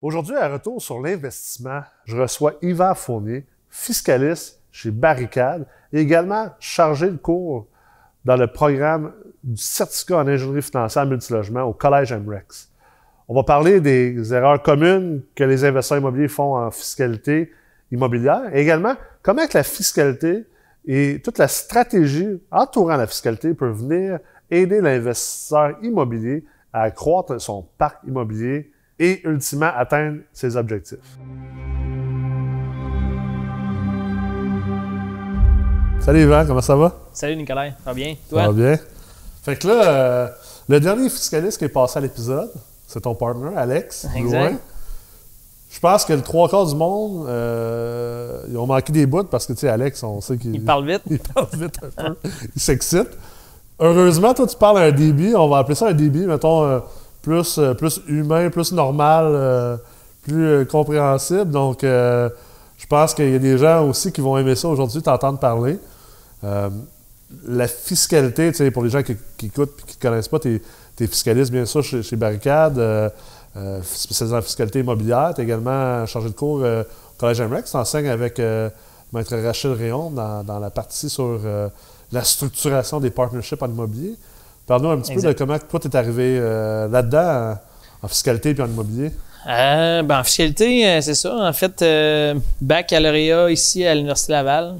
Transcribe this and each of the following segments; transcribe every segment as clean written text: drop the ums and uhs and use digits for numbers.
Aujourd'hui, à Retour sur l'investissement, je reçois Yvan Fournier, fiscaliste chez Barricade et également chargé de cours dans le programme du certificat en ingénierie financière multilogement au Collège MREX. On va parler des erreurs communes que les investisseurs immobiliers font en fiscalité immobilière et également comment que la fiscalité et toute la stratégie entourant la fiscalité peut venir aider l'investisseur immobilier à accroître son parc immobilier et ultimement atteindre ses objectifs. Salut Yvan, comment ça va? Salut Nicolas, ça va bien? Toi? Ça va bien. Fait que là, le dernier fiscaliste qui est passé à l'épisode, c'est ton partner, Alex. Exact. Loin. Je pense que le 3/4 du monde, ils ont manqué des bouts parce que, tu sais, Alex, on sait qu'il... Il parle vite. Il parle vite un peu. Il s'excite. Heureusement, toi, tu parles à un débit, on va appeler ça un débit, mettons, plus humain, plus normal, plus compréhensible. Donc, je pense qu'il y a des gens aussi qui vont aimer ça aujourd'hui, t'entendre parler. La fiscalité, tu sais, pour les gens qui écoutent et qui ne connaissent pas, t'es fiscaliste, bien sûr, chez Barricade, spécialisé en fiscalité immobilière. Tu es également chargé de cours au Collège MREX. Tu enseignes avec Maître Rachel Réon dans la partie sur la structuration des partnerships en immobilier. Parle-nous un petit peu de comment toi, tu es arrivé là-dedans, en fiscalité et en immobilier. En fiscalité, c'est ça. En fait, baccalauréat ici à l'Université Laval.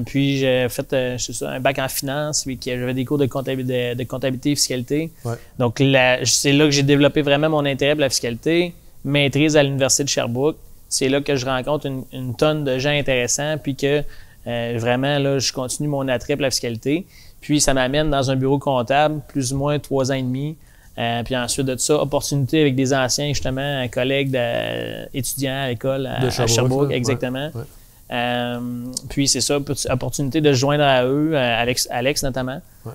Puis j'ai fait un bac en finance, puis j'avais des cours de comptabilité et fiscalité. Ouais. Donc c'est là que j'ai développé vraiment mon intérêt pour la fiscalité. Maîtrise à l'Université de Sherbrooke. C'est là que je rencontre une tonne de gens intéressants, puis que vraiment, là, je continue mon attrait pour la fiscalité. Puis ça m'amène dans un bureau comptable, plus ou moins 3 ans et demi. Puis ensuite de ça, opportunité avec des anciens, justement, collègues étudiants à l'école à Sherbrooke, exactement. Ouais. Puis c'est ça, opportunité de se joindre à eux, Alex notamment. Ouais.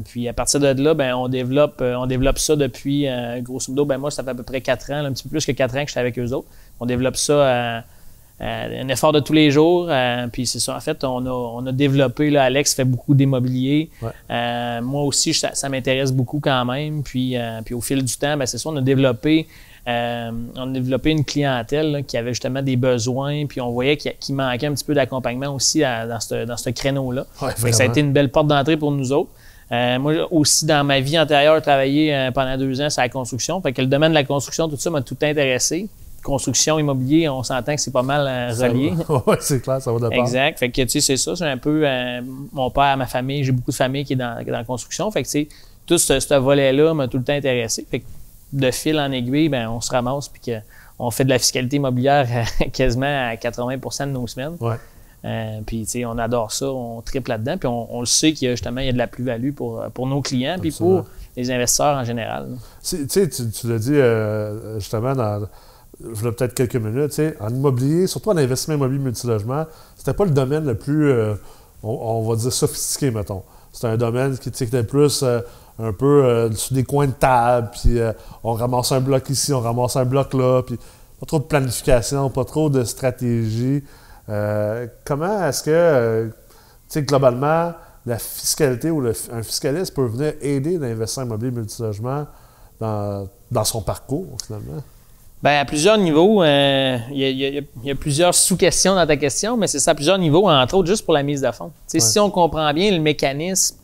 Puis à partir de là, on développe ça depuis, grosso modo, moi ça fait à peu près 4 ans, un petit peu plus que 4 ans que j'étais avec eux autres. On développe ça un effort de tous les jours. Puis c'est ça, en fait, on a développé, là, Alex fait beaucoup d'immobilier. Ouais. Moi aussi, ça m'intéresse beaucoup quand même. Puis au fil du temps, c'est ça, on a développé une clientèle là, qui avait justement des besoins, puis on voyait qu'il manquait un petit peu d'accompagnement aussi dans ce créneau-là. Ouais, ça a été une belle porte d'entrée pour nous autres. Moi aussi, dans ma vie antérieure, j'ai travaillé pendant 2 ans sur la construction. Fait que le domaine de la construction, tout ça m'a tout intéressé. Construction, immobilier, on s'entend que c'est pas mal relié. Oui, c'est clair, ça va de part. Exact. Fait que, tu sais, c'est ça. C'est un peu mon père, ma famille. J'ai beaucoup de famille qui est dans la construction. Fait que, tu sais, tout ce volet-là m'a tout le temps intéressé. Fait que, de fil en aiguille, on se ramasse puis qu'on fait de la fiscalité immobilière quasiment à 80% de nos semaines. Ouais. Puis, tu sais, on adore ça, on triple là-dedans. Puis, on le sait qu'il y a justement il y a de la plus-value pour nos clients puis pour les investisseurs en général. Tu sais, tu l'as dit justement il y a peut-être quelques minutes, tu sais, en immobilier, surtout en investissement immobilier multilogement, c'était pas le domaine le plus, on va dire, sophistiqué, mettons. C'était un domaine qui était plus un peu sur des coins de table, puis on ramasse un bloc ici, on ramasse un bloc là, puis pas trop de planification, pas trop de stratégie. Comment est-ce que, tu sais, globalement, la fiscalité ou un fiscaliste peut venir aider l'investisseur immobilier multilogement dans son parcours, finalement? À plusieurs niveaux. Il y a plusieurs sous-questions dans ta question, mais c'est ça à plusieurs niveaux, entre autres juste pour la mise de fonds. Ouais. Si on comprend bien le mécanisme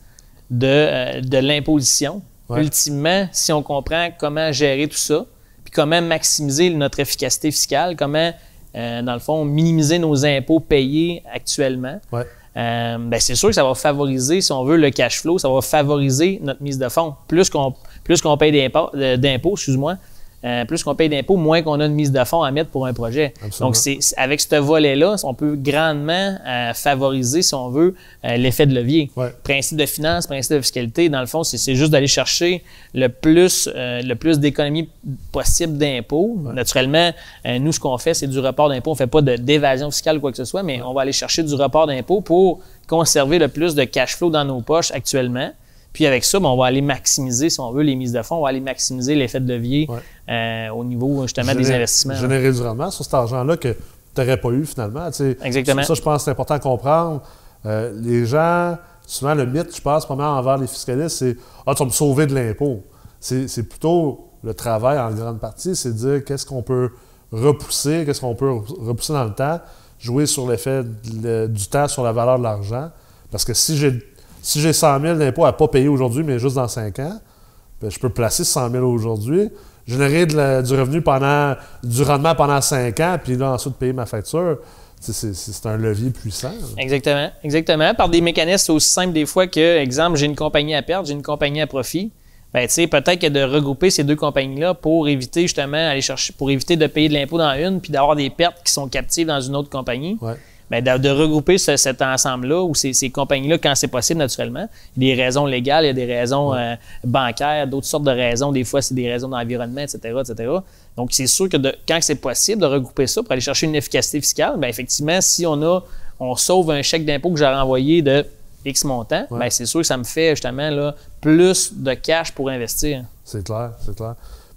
de l'imposition, ultimement, si on comprend comment gérer tout ça, puis comment maximiser notre efficacité fiscale, comment, dans le fond, minimiser nos impôts payés actuellement, c'est sûr que ça va favoriser, si on veut, le cash flow, ça va favoriser notre mise de fonds. Plus qu'on paye d'impôts, excuse-moi, plus qu'on paye d'impôts, moins qu'on a de mise de fonds à mettre pour un projet. Absolument. Donc, avec ce volet-là, on peut grandement favoriser, si on veut, l'effet de levier. Ouais. Principe de finance, principe de fiscalité, dans le fond, c'est juste d'aller chercher le plus d'économies possible d'impôts. Ouais. Naturellement, nous, ce qu'on fait, c'est du report d'impôts. On ne fait pas d'évasion fiscale ou quoi que ce soit, mais on va aller chercher du report d'impôts pour conserver le plus de cash flow dans nos poches actuellement. Puis avec ça, on va aller maximiser, si on veut, les mises de fonds, on va aller maximiser l'effet de levier au niveau justement des investissements. Générer du rendement sur cet argent-là que tu n'aurais pas eu finalement. Exactement. Ça, je pense que c'est important à comprendre. Les gens, souvent le mythe, je pense, pas mal envers les fiscalistes, c'est « Ah, tu vas me sauver de l'impôt ». C'est plutôt le travail en grande partie, c'est de dire qu'est-ce qu'on peut repousser, qu'est-ce qu'on peut repousser dans le temps, jouer sur l'effet du temps sur la valeur de l'argent. Parce que si j'ai 100 000 d'impôts à ne pas payer aujourd'hui, mais juste dans 5 ans, bien, je peux placer 100 000 aujourd'hui, générer du revenu du rendement pendant 5 ans, puis là, ensuite payer ma facture. C'est un levier puissant. Exactement. Exactement. Par des mécanismes aussi simples des fois que, exemple, j'ai une compagnie à perte, j'ai une compagnie à profit. Bien, tu sais, peut-être que de regrouper ces deux compagnies-là pour éviter justement pour éviter de payer de l'impôt dans une puis d'avoir des pertes qui sont captives dans une autre compagnie. Ouais. Bien, de regrouper cet ensemble-là ou ces compagnies-là quand c'est possible naturellement. Il y a des raisons légales, il y a des raisons bancaires, d'autres sortes de raisons. Des fois, c'est des raisons d'environnement, etc., etc. Donc, c'est sûr que quand c'est possible de regrouper ça pour aller chercher une efficacité fiscale, bien, effectivement, si on sauve un chèque d'impôt que j'aurais envoyé de X montant, bien, c'est sûr que ça me fait justement là, plus de cash pour investir. C'est clair, c'est clair.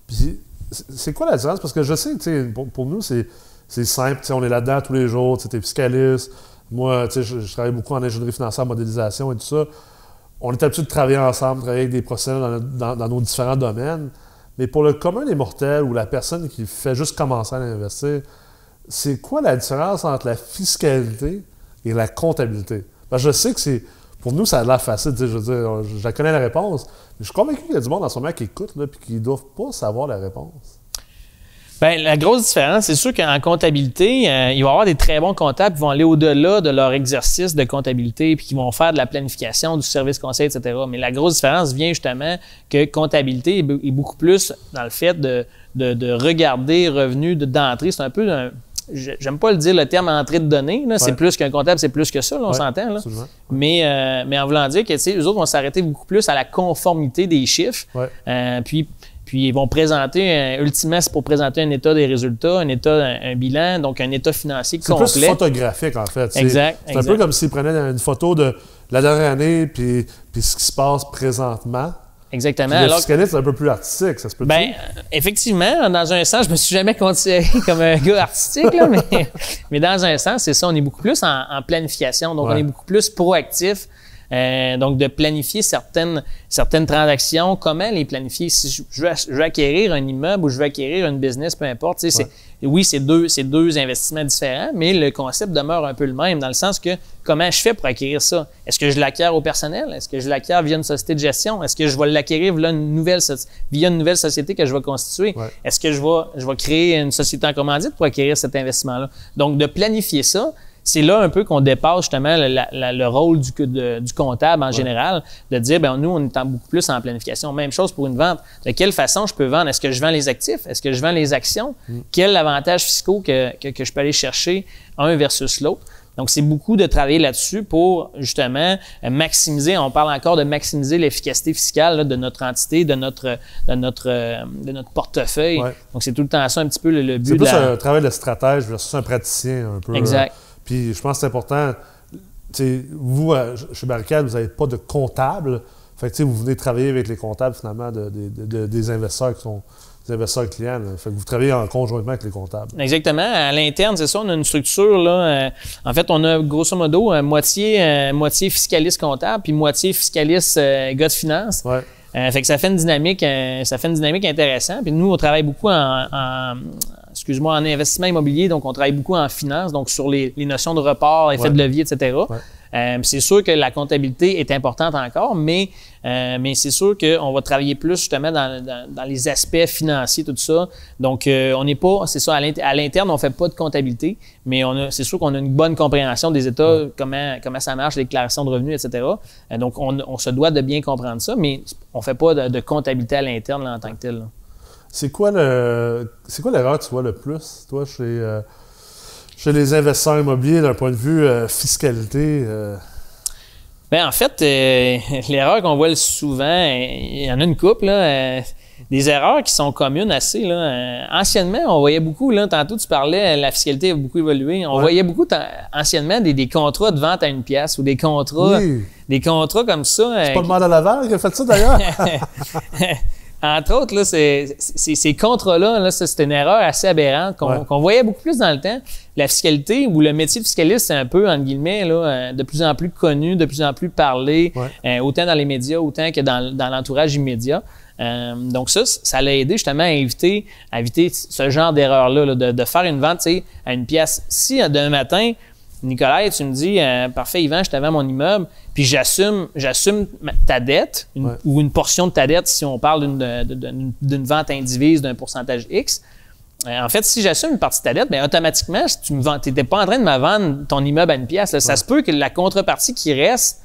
Puis, c'est quoi la différence? Parce que je sais que pour nous, c'est simple. On est là-dedans tous les jours. Tu es fiscaliste. Moi, je travaille beaucoup en ingénierie financière, modélisation et tout ça. On est habitué de travailler ensemble, travailler avec des professionnels dans nos différents domaines. Mais pour le commun des mortels ou la personne qui fait juste commencer à investir, c'est quoi la différence entre la fiscalité et la comptabilité? Parce que je sais que pour nous, ça a l'air facile. Je veux dire, je connais la réponse. Mais je suis convaincu qu'il y a du monde en ce moment qui écoute et qui ne doivent pas savoir la réponse. Bien, la grosse différence, c'est sûr qu'en comptabilité, il va y avoir des très bons comptables qui vont aller au-delà de leur exercice de comptabilité puis qui vont faire de la planification, du service conseil, etc. Mais la grosse différence vient justement que comptabilité est beaucoup plus dans le fait de regarder revenus d'entrée. C'est un peu j'aime pas le dire le terme entrée de données. Là. C'est plus qu'un comptable, c'est plus que ça, là, on s'entend. Là. Mais en voulant dire que eux autres vont s'arrêter beaucoup plus à la conformité des chiffres. Puis ils vont présenter, ultimement, c'est pour présenter un état des résultats, un bilan, donc un état financier complet. C'est plus photographique, en fait. Exact. C'est un peu comme s'ils prenaient une photo de la dernière année puis ce qui se passe présentement. Exactement. Le fiscaliste, c'est un peu plus artistique, ça se peut-tu? Bien, effectivement, dans un sens, je me suis jamais considéré comme un gars artistique, là, mais dans un sens, c'est ça, on est beaucoup plus en planification, donc on est beaucoup plus proactif. Donc, de planifier certaines transactions, comment les planifier? Si je veux acquérir un immeuble ou je veux acquérir une business, peu importe. Oui, c'est deux investissements différents, mais le concept demeure un peu le même, dans le sens que comment je fais pour acquérir ça? Est-ce que je l'acquiers au personnel? Est-ce que je l'acquiers via une société de gestion? Est-ce que je vais l'acquérir via une nouvelle société que je vais constituer? Est-ce que je vais créer une société en commandite pour acquérir cet investissement-là? Donc, de planifier ça, c'est là un peu qu'on dépasse justement le rôle du comptable en général, de dire, bien, nous, on est beaucoup plus en planification. Même chose pour une vente. De quelle façon je peux vendre? Est-ce que je vends les actifs? Est-ce que je vends les actions? Quels avantages fiscaux que je peux aller chercher un versus l'autre? Donc, c'est beaucoup de travailler là-dessus pour justement maximiser, on parle encore de maximiser l'efficacité fiscale là, de notre entité, de notre portefeuille. Donc, c'est tout le temps ça un petit peu le but. C'est plus un travail de stratège versus un praticien un peu. Exact. Puis je pense que c'est important. Vous, chez Barricade, vous n'avez pas de comptable. Fait que vous venez travailler avec les comptables, finalement, des investisseurs qui sont des investisseurs clients. Là. Fait que vous travaillez conjointement avec les comptables. Exactement. À l'interne, c'est ça, on a une structure. Là, en fait, on a grosso modo moitié fiscaliste comptable puis moitié fiscaliste gars de finance. Fait que ça fait une dynamique intéressante. Puis nous, on travaille beaucoup en investissement immobilier, donc on travaille beaucoup en finance, donc sur les notions de report, effet de levier, etc. C'est sûr que la comptabilité est importante encore, mais c'est sûr qu'on va travailler plus justement dans les aspects financiers, tout ça. Donc, on n'est pas, c'est ça, à l'interne, on ne fait pas de comptabilité, mais c'est sûr qu'on a une bonne compréhension des états, comment ça marche, les déclarations de revenus, etc. Donc, on se doit de bien comprendre ça, mais on ne fait pas de comptabilité à l'interne là, en tant que tel. Là. C'est quoi l'erreur que tu vois le plus, toi, chez les investisseurs immobiliers d'un point de vue fiscalité? Bien, en fait, l'erreur qu'on voit souvent, il y en a une couple, là, des erreurs qui sont communes assez. Là. Anciennement, on voyait beaucoup, là, tantôt tu parlais, la fiscalité a beaucoup évolué. On voyait beaucoup anciennement des contrats de vente à 1 pièce ou des contrats comme ça. C'est pas le maire de Laval qui a fait ça d'ailleurs? Entre autres, là, ces contrats-là, là, c'est une erreur assez aberrante qu'on voyait beaucoup plus dans le temps. La fiscalité ou le métier de fiscaliste, c'est un peu, entre guillemets, là, de plus en plus connu, de plus en plus parlé, autant dans les médias, autant que dans l'entourage immédiat. Donc ça l'a aidé justement à éviter ce genre d'erreur-là, là, de faire une vente, tu sais, à une pièce. Si d'un matin, Nicolas, tu me dis, parfait, Yvan, je te vends mon immeuble, puis j'assume ta dette, ou une portion de ta dette, si on parle d'une vente indivise d'un pourcentage X. En fait, si j'assume une partie de ta dette, bien, automatiquement, tu n'étais pas en train de me vendre ton immeuble à une pièce. Là. Ça se peut que la contrepartie qui reste,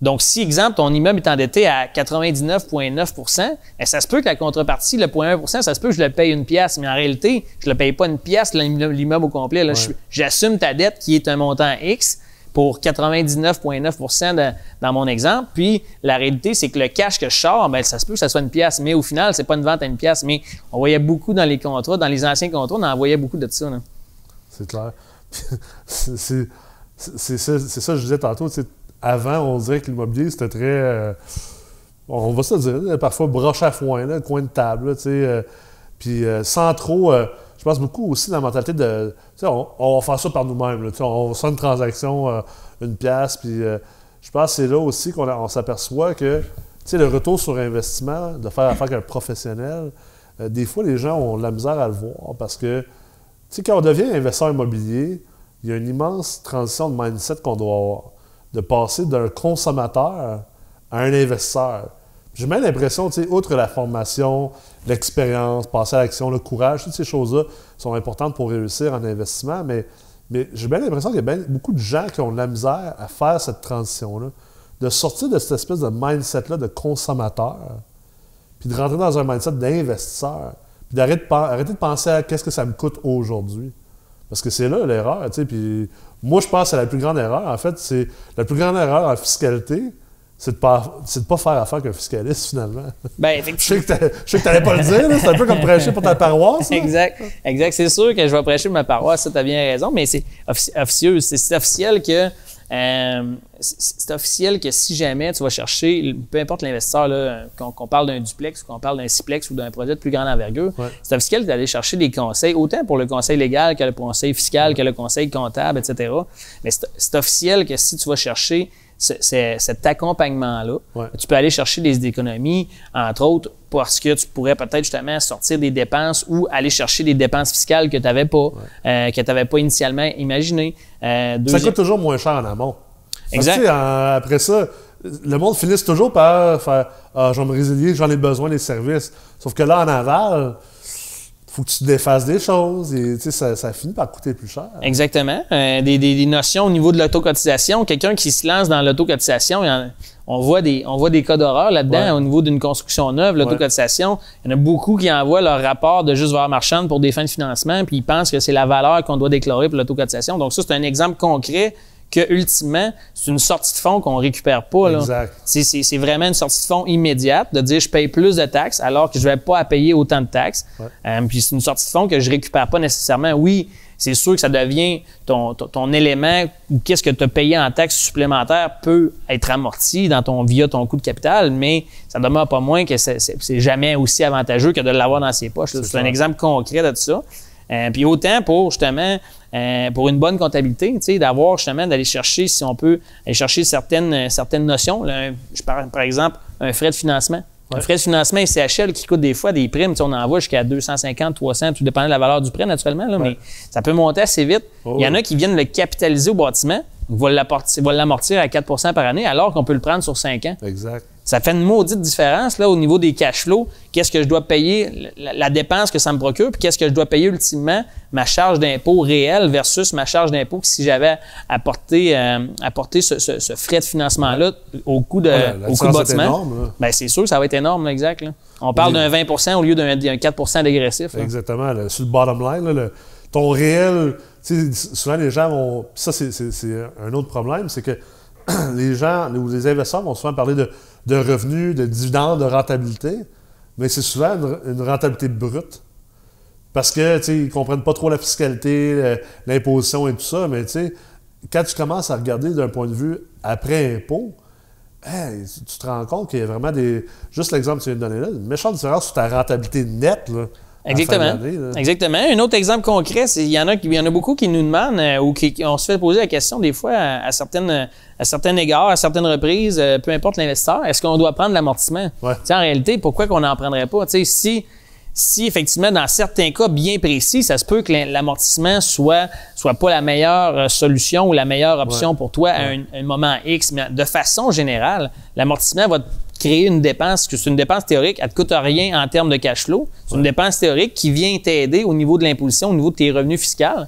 donc si, exemple, ton immeuble est endetté à 99,9 %, ça se peut que la contrepartie, le 0,1 %, ça se peut que je le paye une pièce, mais en réalité, je ne le paye pas une pièce, l'immeuble au complet. Là, j'assume ta dette qui est un montant X pour 99,9 % dans mon exemple. Puis la réalité, c'est que le cash que je sors, bien, ça se peut que ça soit une pièce, mais au final, c'est pas une vente à une pièce. Mais on voyait beaucoup dans les contrats, dans les anciens contrats, on en voyait beaucoup de ça. Là. C'est clair. c'est ça que je disais tantôt. Avant, on dirait que l'immobilier, c'était très... on va se dire, parfois broche à foin, là, coin de table. Puis sans trop... je pense beaucoup aussi dans la mentalité de... On va faire ça par nous-mêmes. Là, on fait une transaction, une pièce, puis je pense que c'est là aussi qu'on s'aperçoit que le retour sur investissement, de faire affaire avec un professionnel, des fois, les gens ont de la misère à le voir parce que quand on devient investisseur immobilier, il y a une immense transition de mindset qu'on doit avoir, de passer d'un consommateur à un investisseur. J'ai même l'impression, outre la formation, l'expérience, passer à l'action, le courage, toutes ces choses-là sont importantes pour réussir en investissement, mais j'ai bien l'impression qu'il y a beaucoup de gens qui ont de la misère à faire cette transition-là, de sortir de cette espèce de mindset-là de consommateur, puis de rentrer dans un mindset d'investisseur, puis d'arrêter de penser à qu'est-ce que ça me coûte aujourd'hui. Parce que c'est là l'erreur, puis moi, je pense que c'est la plus grande erreur. En fait, c'est la plus grande erreur en fiscalité, c'est de pas faire affaire qu'un fiscaliste, finalement. Bien, je sais que tu n'allais pas le dire, c'est un peu comme prêcher pour ta paroisse. Exact. C'est sûr que je vais prêcher pour ma paroisse, ça, tu as bien raison, mais c'est officieux. C'est officiel que si jamais tu vas chercher, peu importe l'investisseur, là, qu'on parle d'un duplex, qu'on parle d'un siplex ou d'un projet de plus grande envergure, c'est officiel d'aller chercher des conseils, autant pour le conseil légal que le conseil fiscal, que le conseil comptable, etc. Mais c'est officiel que si tu vas chercher cet accompagnement-là, tu peux aller chercher des économies, entre autres, parce que tu pourrais peut-être justement sortir des dépenses ou aller chercher des dépenses fiscales que tu n'avais pas initialement imaginées. Ça coûte toujours moins cher en amont. Exact. Après ça, le monde finit toujours par faire « Ah, je vais me résilier, j'en ai besoin des services ». Sauf que là, en aval, il faut que tu te défasses des choses et ça finit par coûter plus cher. Exactement. Des notions au niveau de l'autocotisation. Quelqu'un qui se lance dans l'autocotisation, on voit des cas d'horreur là-dedans au niveau d'une construction neuve, l'autocotisation. Il y en a beaucoup qui envoient leur rapport de juste valeur marchande pour des fins de financement, puis ils pensent que c'est la valeur qu'on doit déclarer pour l'autocotisation. Donc ça, c'est un exemple concret que, ultimement, c'est une sortie de fonds qu'on récupère pas. Là. Exact. C'est vraiment une sortie de fonds immédiate, de dire je paye plus de taxes alors que je vais pas à payer autant de taxes. Puis c'est une sortie de fonds que je récupère pas nécessairement. Oui, c'est sûr que ça devient ton élément ou qu'est-ce que tu as payé en taxes supplémentaires peut être amorti via ton coût de capital, mais ça ne demeure pas moins que c'est jamais aussi avantageux que de l'avoir dans ses poches. C'est un exemple concret de ça. Puis autant pour justement pour une bonne comptabilité, d'avoir justement d'aller chercher, si on peut, aller chercher certaines notions. Là, je parle par exemple un frais de financement. Un frais de financement CHL qui coûte des fois des primes, on en voit jusqu'à 250, 300, tout dépendant de la valeur du prêt naturellement, là, mais ça peut monter assez vite. Il y en a qui viennent le capitaliser au bâtiment, vont l'amortir à 4 % par année, alors qu'on peut le prendre sur 5 ans. Exact. Ça fait une maudite différence là, au niveau des cash flows. Qu'est-ce que je dois payer, la dépense que ça me procure, puis qu'est-ce que je dois payer ultimement, ma charge d'impôt réelle versus ma charge d'impôt que si j'avais apporté ce frais de financement-là au coût de bâtiment. Énorme, bien, c'est sûr que ça va être énorme, là, exact. Là. On parle d'un 20 % au lieu d'un 4 % dégressif. Là. Exactement. Là, sur le bottom line, là, ton réel... Souvent, les gens vont... Ça, c'est un autre problème, c'est que les gens ou les investisseurs vont souvent parler de revenus, de dividendes, de rentabilité, mais c'est souvent une rentabilité brute. Parce que, ils ne comprennent pas trop la fiscalité, l'imposition et tout ça, mais quand tu commences à regarder d'un point de vue après impôt, tu te rends compte qu'il y a vraiment juste l'exemple que tu viens de donner là, une méchante différence sur ta rentabilité nette, là, Exactement. à la fin de l'année, là. Exactement. Un autre exemple concret, c'est il y en a beaucoup qui nous demandent ou on se fait poser la question des fois à certains égards, à certaines reprises, peu importe l'investisseur, est-ce qu'on doit prendre l'amortissement? Ouais. En réalité, pourquoi qu'on n'en prendrait pas? Si effectivement, dans certains cas bien précis, ça se peut que l'amortissement soit pas la meilleure solution ou la meilleure option pour toi à un moment X, mais de façon générale, l'amortissement va créer une dépense, que c'est une dépense théorique, elle ne te coûte rien en termes de cash flow. C'est une dépense théorique qui vient t'aider au niveau de l'imposition, au niveau de tes revenus fiscaux.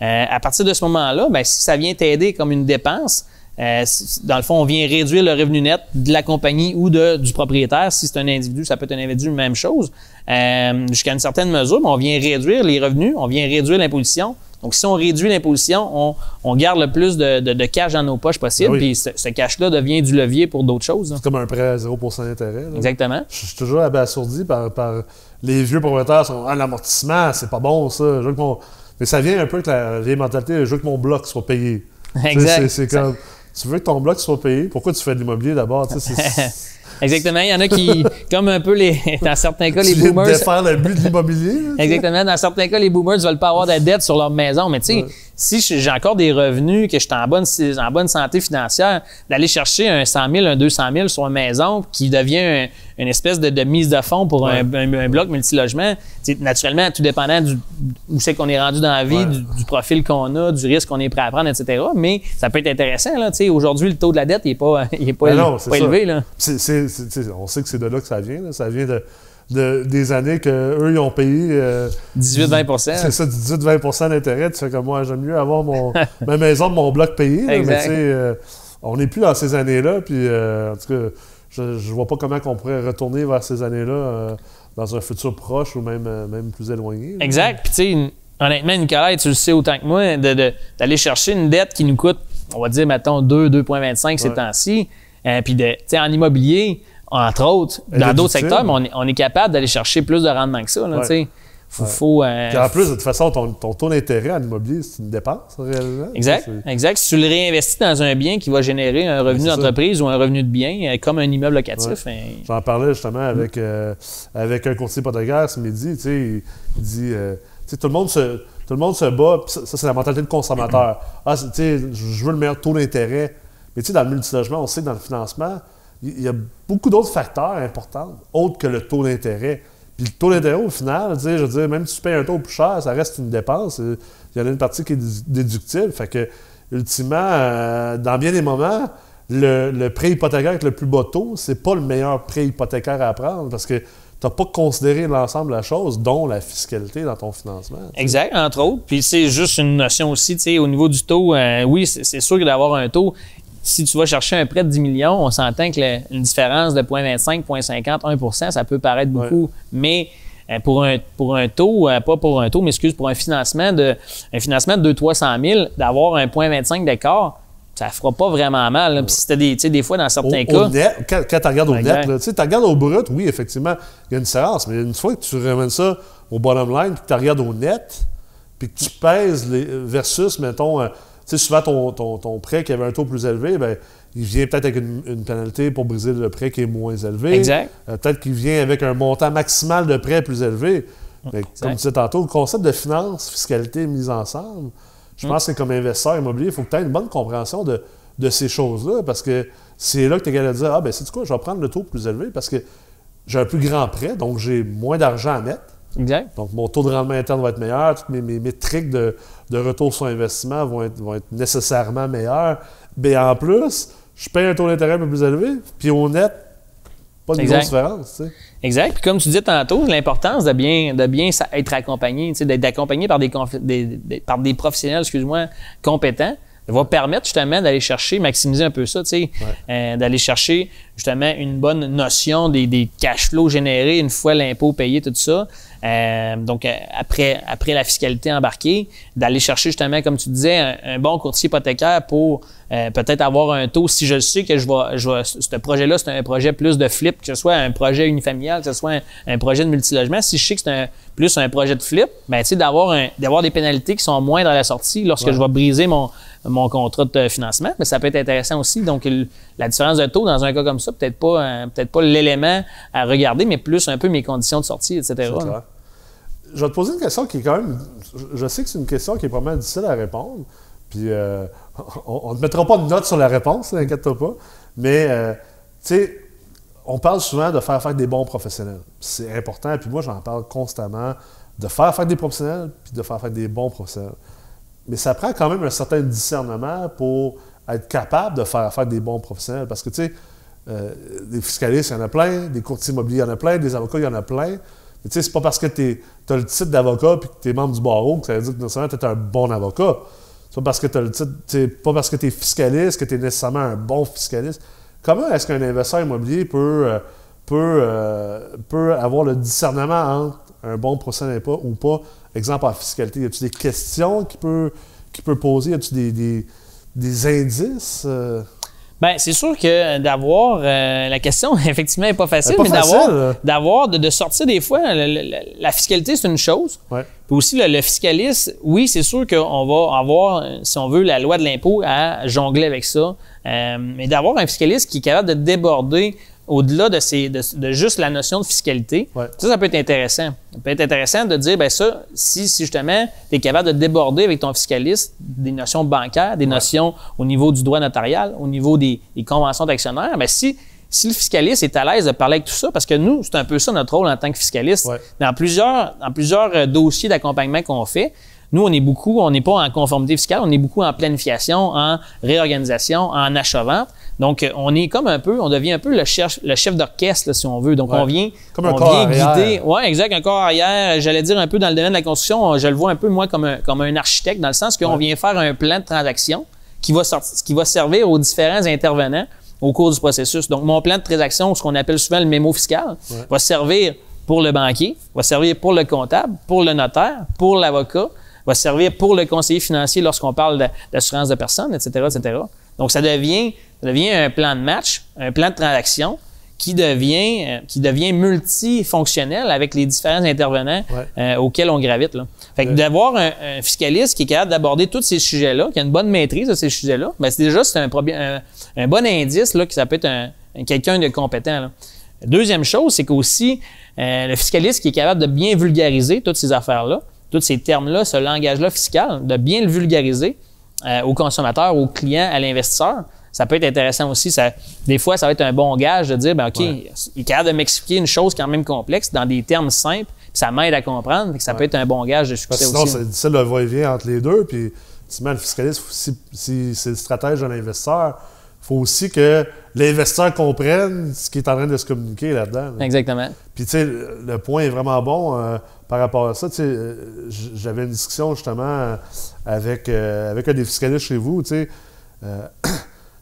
À partir de ce moment-là, ben, si ça vient t'aider comme une dépense, dans le fond, on vient réduire le revenu net de la compagnie ou du propriétaire. Si c'est un individu, ça peut être un individu, même chose. Jusqu'à une certaine mesure, on vient réduire les revenus, on vient réduire l'imposition. Donc, si on réduit l'imposition, on garde le plus de cash dans nos poches possible, puis ce cash-là devient du levier pour d'autres choses. C'est comme un prêt à 0% d'intérêt. Là. Exactement. Je suis toujours abasourdi par les vieux propriétaires. L'amortissement, c'est pas bon, ça. Mais ça vient un peu avec la vieille mentalité, je veux que mon bloc soit payé. Exact. C'est comme, tu veux que ton bloc soit payé, pourquoi tu fais de l'immobilier d'abord? Exactement. Il y en a qui, comme un peu dans certains cas, les tu viens boomers. de défaire le but de l'immobilier. Exactement. Dans certains cas, les boomers ne veulent pas avoir de dette sur leur maison. Mais tu sais, si j'ai encore des revenus, que je suis en bonne santé financière, d'aller chercher un 100 000, un 200 000 sur une maison qui devient une espèce de mise de fonds pour un bloc multilogement, naturellement, tout dépendant où c'est qu'on est rendu dans la vie, du profil qu'on a, du risque qu'on est prêt à prendre, etc. Mais ça peut être intéressant. Là, aujourd'hui, le taux de la dette n'est pas élevé. Là. On sait que c'est de là que ça vient. Là. Ça vient des années qu'eux, ils ont payé 18-20 C'est ça, 18-20 d'intérêt. Tu fais comme moi, j'aime mieux avoir ma maison de mon bloc payé. Là, mais on n'est plus dans ces années-là. Puis, en tout cas, je ne vois pas comment on pourrait retourner vers ces années-là dans un futur proche ou même plus éloigné. Là. Exact. Puis, tu sais, honnêtement, Nicolas, tu le sais autant que moi, d'aller chercher une dette qui nous coûte, on va dire, mettons, 2,25 ces temps-ci. Puis, en immobilier, entre autres, dans d'autres secteurs, mais on est capable d'aller chercher plus de rendement que ça. Là, Puis en plus, de toute façon, ton taux d'intérêt en immobilier, c'est une dépense, réellement. Exact. Si tu le réinvestis dans un bien qui va générer un revenu d'entreprise ou un revenu de bien, comme un immeuble locatif. J'en parlais justement avec un courtier hypothécaire ce midi. Il dit tout le monde se bat. Ça, c'est la mentalité de consommateur. Je veux le meilleur taux d'intérêt. Mais dans le multilogement, on sait que dans le financement, il y a beaucoup d'autres facteurs importants, autres que le taux d'intérêt. Puis le taux d'intérêt, au final, je veux dire, même si tu payes un taux plus cher, ça reste une dépense. Il y en a une partie qui est déductible. Fait que, ultimement, dans bien des moments, le prêt hypothécaire avec le plus bas taux, c'est pas le meilleur prêt hypothécaire à prendre parce que tu n'as pas considéré l'ensemble de la chose, dont la fiscalité dans ton financement. Exact, entre autres. Puis c'est juste une notion aussi, au niveau du taux, oui, c'est sûr que d'avoir un taux. Si tu vas chercher un prêt de 10 millions, on s'entend que une différence de 0,25, 0,50, 1 ça peut paraître beaucoup. Mais pour un taux, pas pour un taux, mais pour un financement de 200-300 000, d'avoir un 0,25 d'écart, ça ne fera pas vraiment mal. Là. Puis c'était des fois, dans certains cas... Quand tu regardes au net, tu regardes au brut, oui, effectivement, il y a une différence. Mais une fois que tu ramènes ça au bottom line, puis que tu regardes au net, puis que tu pèses versus, mettons... souvent, ton prêt qui avait un taux plus élevé, bien, il vient peut-être avec une pénalité pour briser le prêt qui est moins élevé. Exact. Peut-être qu'il vient avec un montant maximal de prêt plus élevé. Mais comme tu disais tantôt, le concept de finance, fiscalité mise ensemble, je pense que comme investisseur immobilier, il faut que tu aies une bonne compréhension de ces choses-là parce que c'est là que tu es capable de dire « sais-tu quoi, je vais prendre le taux plus élevé parce que j'ai un plus grand prêt, donc j'ai moins d'argent à mettre. » Exact. Donc, mon taux de rendement interne va être meilleur. Toutes mes métriques de retour sur investissement vont être nécessairement meilleures. Mais en plus, je paye un taux d'intérêt un peu plus élevé. Puis au net, pas de grosse différence. Exact. Puis comme tu disais tantôt, l'importance de bien être accompagné, d'être accompagné par des professionnels, compétents, va permettre justement d'aller maximiser un peu ça, d'aller chercher justement une bonne notion des cash flows générés une fois l'impôt payé, tout ça. Donc, après la fiscalité embarquée, d'aller chercher justement, comme tu disais, un bon courtier hypothécaire pour peut-être avoir un taux. Si je sais que ce projet-là, c'est un projet plus de flip, que ce soit un projet unifamilial, que ce soit un projet de multilogement, si je sais que c'est plus un projet de flip, ben tu sais, d'avoir des pénalités qui sont moindres à la sortie lorsque je vais briser mon contrat de financement, mais ça peut être intéressant aussi. Donc, la différence de taux dans un cas comme ça, peut-être pas l'élément à regarder, mais plus un peu mes conditions de sortie, etc. je vais te poser une question qui est quand même... Je sais que c'est une question qui est probablement difficile à répondre, puis on ne te mettra pas de note sur la réponse, inquiète-toi pas, mais, tu sais, on parle souvent de faire des bons professionnels. C'est important, puis moi, j'en parle constamment, de faire des professionnels, puis de faire des bons professionnels. Mais ça prend quand même un certain discernement pour être capable de faire des bons professionnels, parce que, tu sais, des fiscalistes, il y en a plein, des courtiers immobiliers, il y en a plein, des avocats, il y en a plein. Mais tu sais, c'est pas parce que tu as le titre d'avocat et que tu es membre du barreau que ça veut dire que nécessairement tu es un bon avocat. C'est pas parce que tu as le titre, pas parce que tu es fiscaliste que tu es nécessairement un bon fiscaliste. Comment est-ce qu'un investisseur immobilier peut avoir le discernement entre un bon professionnel ou pas? Exemple en fiscalité, y a-t-il des questions qu'il peut poser? Y a-t-il des indices? Bien, c'est sûr que d'avoir... la question, effectivement, n'est pas facile, mais de sortir des fois... La fiscalité, c'est une chose. Ouais. Puis aussi, le fiscaliste, oui, c'est sûr qu'on va avoir, si on veut, la loi de l'impôt à jongler avec ça. Mais d'avoir un fiscaliste qui est capable de déborder au-delà de juste la notion de fiscalité, ouais. Ça peut être intéressant. Ça peut être intéressant de dire, bien ça, si justement, tu es capable de déborder avec ton fiscaliste des notions bancaires, des notions au niveau du droit notarial, au niveau des conventions d'actionnaires, bien si le fiscaliste est à l'aise de parler avec tout ça, parce que nous, c'est un peu ça notre rôle en tant que fiscaliste. Ouais. Dans plusieurs dossiers d'accompagnement qu'on fait, nous, on n'est pas en conformité fiscale, on est beaucoup en planification, en réorganisation, en achat-vente. Donc, on devient un peu le chef d'orchestre, là, si on veut. Donc, ouais. on vient guider. Oui, exact, un corps arrière. J'allais dire un peu dans le domaine de la construction, je le vois un peu, moi, comme un architecte, dans le sens qu'on vient faire un plan de transaction qui va servir aux différents intervenants au cours du processus. Donc, mon plan de transaction, ce qu'on appelle souvent le mémo fiscal, va servir pour le banquier, va servir pour le comptable, pour le notaire, pour l'avocat, va servir pour le conseiller financier lorsqu'on parle d'assurance de personnes, etc., etc. Donc, ça devient un plan de match, un plan de transaction qui devient multifonctionnel avec les différents intervenants auxquels on gravite. Là. Fait que d'avoir un fiscaliste qui est capable d'aborder tous ces sujets-là, qui a une bonne maîtrise de ces sujets-là, bien, c'est un bon indice là, que ça peut être quelqu'un de compétent. Là. Deuxième chose, c'est qu'aussi, le fiscaliste qui est capable de bien vulgariser toutes ces affaires-là, tous ces termes-là, ce langage-là fiscal, de bien le vulgariser aux consommateurs, aux clients, à l'investisseur, ça peut être intéressant aussi. Des fois, ça va être un bon gage de dire, ben OK, il est capable de m'expliquer une chose quand même complexe dans des termes simples, puis ça m'aide à comprendre, puis ça peut être un bon gage de succès sinon, aussi. Sinon, c'est difficile de va-et-vient entre les deux, puis le fiscaliste, si c'est le stratège de l'investisseur, il faut aussi que l'investisseur comprenne ce qui est en train de se communiquer là-dedans. Là. Exactement. Puis, tu sais, le point est vraiment bon par rapport à ça. Tu sais, j'avais une discussion justement avec un des fiscalistes chez vous. Tu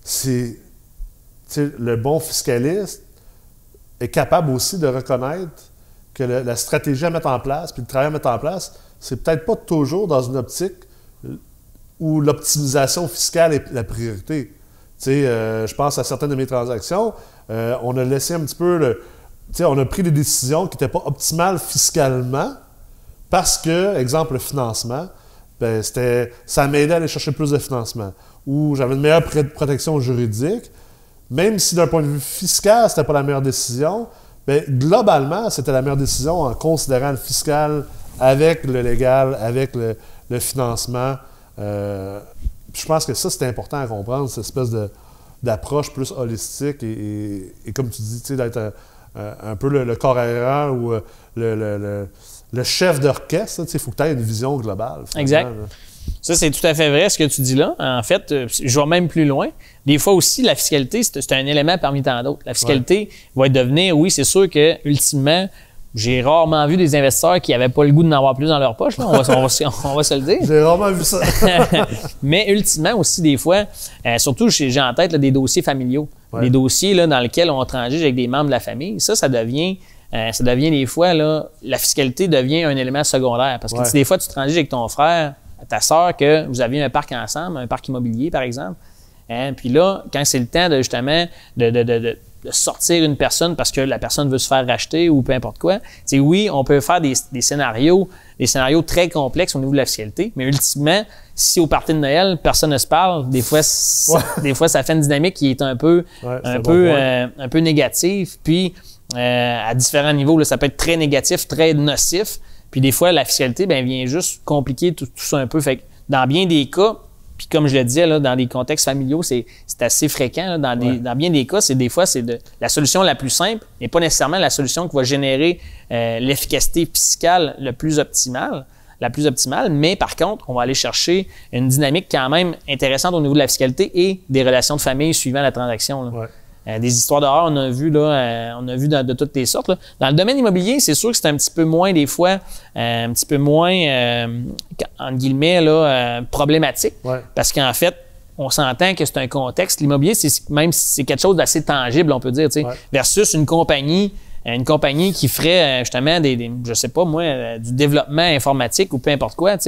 sais, le bon fiscaliste est capable aussi de reconnaître que la stratégie à mettre en place, puis le travail à mettre en place, c'est peut-être pas toujours dans une optique où l'optimisation fiscale est la priorité. Tu sais, je pense à certaines de mes transactions, on a laissé un petit peu on a pris des décisions qui n'étaient pas optimales fiscalement parce que, exemple, le financement, ben, ça m'aidait à aller chercher plus de financement. Ou j'avais une meilleure protection juridique, même si d'un point de vue fiscal, c'était pas la meilleure décision, bien, globalement, c'était la meilleure décision en considérant le fiscal avec le légal, avec le financement. Je pense que ça, c'est important à comprendre, cette espèce d'approche plus holistique et comme tu dis, d'être un peu le corps arrière ou le chef d'orchestre. Il faut que tu aies une vision globale. Exact. Là. Ça, c'est tout à fait vrai ce que tu dis là. En fait, je vais même plus loin. Des fois aussi, la fiscalité, c'est un élément parmi tant d'autres. La fiscalité va devenir, oui, c'est sûr que ultimement, j'ai rarement vu des investisseurs qui n'avaient pas le goût d'en avoir plus dans leur poche. Là. On va se le dire. J'ai rarement vu ça. Mais ultimement aussi, des fois, surtout j'ai en tête là, des dossiers familiaux. Ouais. Des dossiers là, dans lesquels on transige avec des membres de la famille. Ça devient des fois, là, la fiscalité devient un élément secondaire. Parce que des fois, tu transiges avec ton frère, ta sœur, que vous aviez un parc ensemble, un parc immobilier, par exemple. Puis là, quand c'est le temps de justement de sortir une personne parce que la personne veut se faire racheter ou peu importe quoi, oui, on peut faire des scénarios très complexes au niveau de la fiscalité, mais ultimement, si au party de Noël, personne ne se parle, des fois, ça fait une dynamique qui est un peu négative. Puis, à différents niveaux, là, ça peut être très négatif, très nocif. Puis des fois, la fiscalité vient juste compliquer tout ça un peu. Fait que dans bien des cas, puis comme je le disais, là, dans des contextes familiaux, c'est assez fréquent. Là, dans bien des cas, des fois, c'est la solution la plus simple, mais pas nécessairement la solution qui va générer l'efficacité fiscale la plus optimale. Mais par contre, on va aller chercher une dynamique quand même intéressante au niveau de la fiscalité et des relations de famille suivant la transaction. Des histoires d'horreur, on a vu de toutes les sortes. Là. Dans le domaine immobilier, c'est sûr que c'est un petit peu moins, des fois, entre guillemets, là, problématique. Parce qu'en fait, on s'entend que c'est un contexte. L'immobilier, c'est quelque chose d'assez tangible, on peut dire, versus une compagnie qui ferait justement je sais pas moi, du développement informatique ou peu importe quoi, à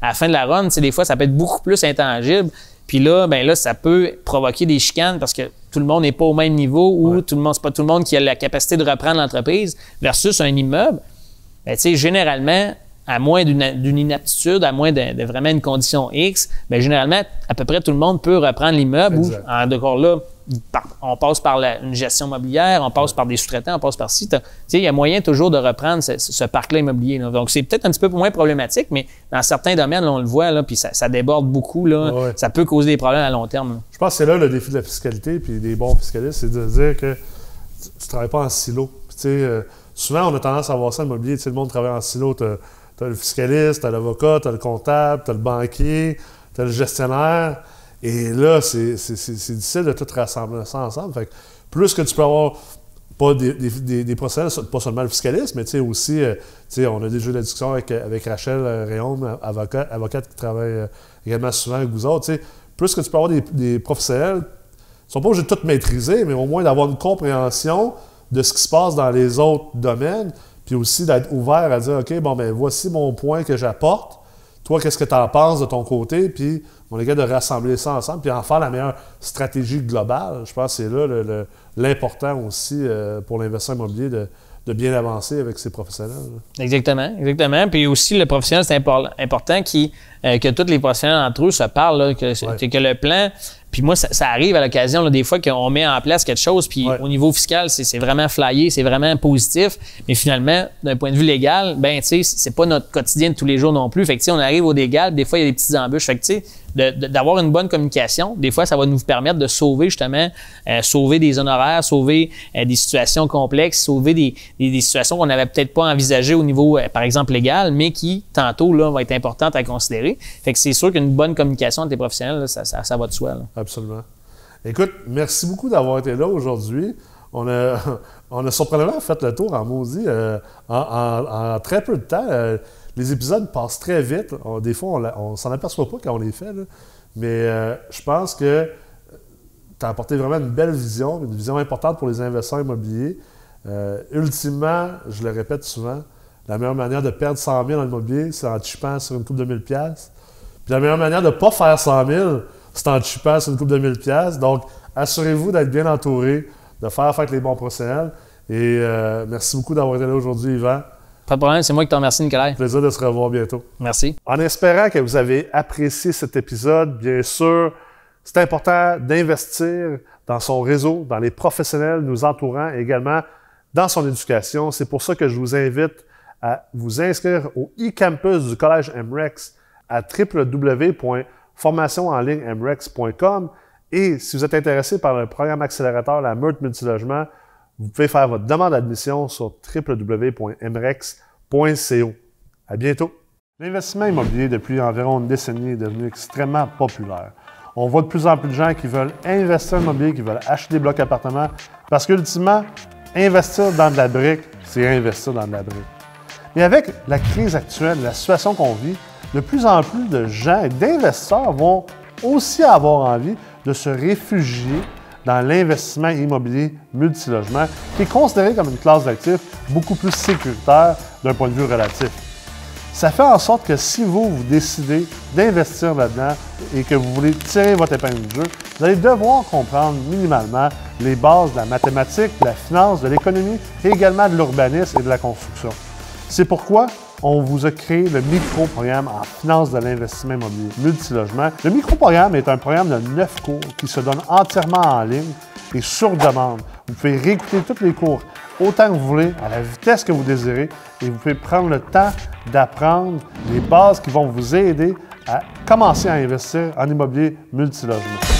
la fin de la run, des fois, ça peut être beaucoup plus intangible. Puis là, ça peut provoquer des chicanes parce que tout le monde n'est pas au même niveau ou c'est pas tout le monde qui a la capacité de reprendre l'entreprise versus un immeuble. Généralement, à moins d'une inaptitude, à moins de vraiment une condition X, généralement, à peu près tout le monde peut reprendre l'immeuble. D'accord, là, on passe par une gestion immobilière, on passe par des sous-traitants, on passe par ci. Il y a moyen toujours de reprendre ce parc-là immobilier. Là. Donc, c'est peut-être un petit peu moins problématique, mais dans certains domaines, là, on le voit, là, puis ça déborde beaucoup. Là, ça peut causer des problèmes à long terme. Là. Je pense que c'est là le défi de la fiscalité, puis des bons fiscalistes, c'est de dire que tu ne travailles pas en silo. Souvent, on a tendance à voir ça, l'immobilier, le monde travaille en silo. Tu as le fiscaliste, tu as l'avocat, tu as le comptable, tu as le banquier, tu as le gestionnaire. Et là, c'est difficile de tout rassembler ça ensemble. Fait que plus que tu peux avoir pas des procédures, pas seulement le fiscaliste, mais aussi, on a déjà eu la discussion avec Rachel Réaume, avocate qui travaille également souvent avec vous autres. Plus que tu peux avoir des professionnels, ils ne sont pas obligés de tout maîtriser, mais au moins d'avoir une compréhension de ce qui se passe dans les autres domaines, puis aussi d'être ouvert à dire, OK, voici mon point que j'apporte. Toi, qu'est-ce que tu en penses de ton côté? Puis, on est capable de rassembler ça ensemble, puis en faire la meilleure stratégie globale. Je pense que c'est là l'important aussi pour l'investisseur immobilier de bien avancer avec ses professionnels. Là. Exactement. Puis aussi, le professionnel, c'est important que tous les professionnels entre eux se parlent, là, que le plan. Puis moi, ça arrive à l'occasion, là, des fois, qu'on met en place quelque chose, puis au niveau fiscal, c'est vraiment flyé, c'est vraiment positif. Mais finalement, d'un point de vue légal, c'est pas notre quotidien de tous les jours non plus. Fait que, on arrive au légal, des fois, il y a des petites embûches. Fait que, d'avoir une bonne communication, des fois, ça va nous permettre de sauver, justement, sauver des honoraires, sauver des situations complexes, sauver des situations qu'on n'avait peut-être pas envisagées au niveau, par exemple, légal, mais qui, tantôt, là, va être importante à considérer. Fait que c'est sûr qu'une bonne communication entre les professionnels, là, ça va de soi. Là. Absolument. Écoute, merci beaucoup d'avoir été là aujourd'hui. On a surprenamment fait le tour en maudit en très peu de temps. Les épisodes passent très vite. Des fois, on s'en aperçoit pas quand on les fait. Là. Mais je pense que tu as apporté vraiment une belle vision, une vision importante pour les investisseurs immobiliers. Ultimement, je le répète souvent, la meilleure manière de perdre 100 000 dans l'immobilier, c'est en chipant sur une coupe de 1 000 $. Puis la meilleure manière de ne pas faire 100 000, c'est en chipant sur une coupe de 1 000 $. Donc, assurez-vous d'être bien entouré, de faire affaire avec les bons professionnels. Et merci beaucoup d'avoir été là aujourd'hui, Yvan. Pas de problème, c'est moi qui te remercie, Nicolas. Plaisir de se revoir bientôt. Merci. En espérant que vous avez apprécié cet épisode, bien sûr, c'est important d'investir dans son réseau, dans les professionnels nous entourant et également dans son éducation. C'est pour ça que je vous invite à vous inscrire au e-campus du Collège MREX à www.formationenlignemrex.com. Et si vous êtes intéressé par le programme accélérateur La Meurthe Multilogement, vous pouvez faire votre demande d'admission sur www.mrex.co. À bientôt! L'investissement immobilier, depuis environ une décennie, est devenu extrêmement populaire. On voit de plus en plus de gens qui veulent investir en immobilier, qui veulent acheter des blocs appartements, parce qu'ultimement, investir dans de la brique, c'est investir dans de la brique. Mais avec la crise actuelle, la situation qu'on vit, de plus en plus de gens et d'investisseurs vont aussi avoir envie de se réfugier dans l'investissement immobilier multilogement, qui est considéré comme une classe d'actifs beaucoup plus sécuritaire d'un point de vue relatif. Ça fait en sorte que si vous décidez d'investir là-dedans et que vous voulez tirer votre épingle du jeu, vous allez devoir comprendre minimalement les bases de la mathématique, de la finance, de l'économie et également de l'urbanisme et de la construction. C'est pourquoi on vous a créé le micro-programme en finance de l'investissement immobilier multilogement. Le micro-programme est un programme de 9 cours qui se donne entièrement en ligne et sur demande. Vous pouvez réécouter tous les cours autant que vous voulez, à la vitesse que vous désirez, et vous pouvez prendre le temps d'apprendre les bases qui vont vous aider à commencer à investir en immobilier multilogement.